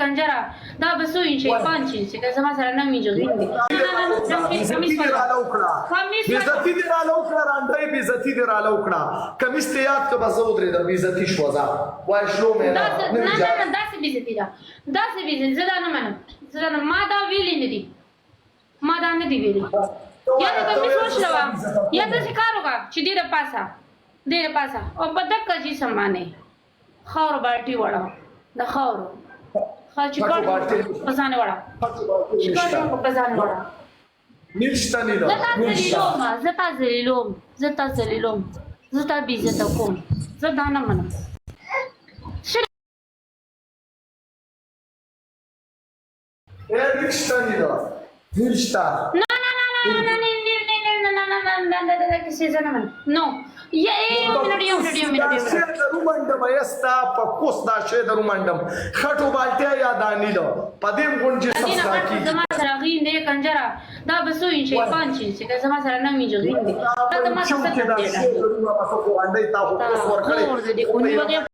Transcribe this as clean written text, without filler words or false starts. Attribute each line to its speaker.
Speaker 1: کنجره دا به څو انچې 5 انچې که زما سره 9 انچې ویني
Speaker 2: بیزتی دې راله وکړه بیزتی دې راله وکړه رانډۍ بیزتی دې راله وکړه کمیس ته یاد که به زه ودرېدم بیزتي شوه ځه وایه شلو مې
Speaker 1: نه داسې بیزتي ده داسې بیزتي زه دا نه منم زه دا نه ما دا ویلي نه دي ما دا نه دي ویلي یا دې کمیس وشلوه یا داسې کار وکړه چې دې پاسه او په دقه جسم باندې خاورو بالټي وړه د خاورو چې کټ په ځانې وړه چې کټ په ځانې وړه
Speaker 2: نشته نه ده
Speaker 1: زه تا ذلیلوم زه تا بېعزته کوم زه دا نه منم
Speaker 2: نشته نه ده نشته
Speaker 1: No,
Speaker 2: رومانډم یستا په کوس دا شی د رومانډم خټو بالټیا یا دانی له پدیم غونډې سستا کی
Speaker 1: زما سره غین دې کنجره دا به 100 انچې 5 انچې که زما سره 9 انچې غین دې دا ما څه څه دې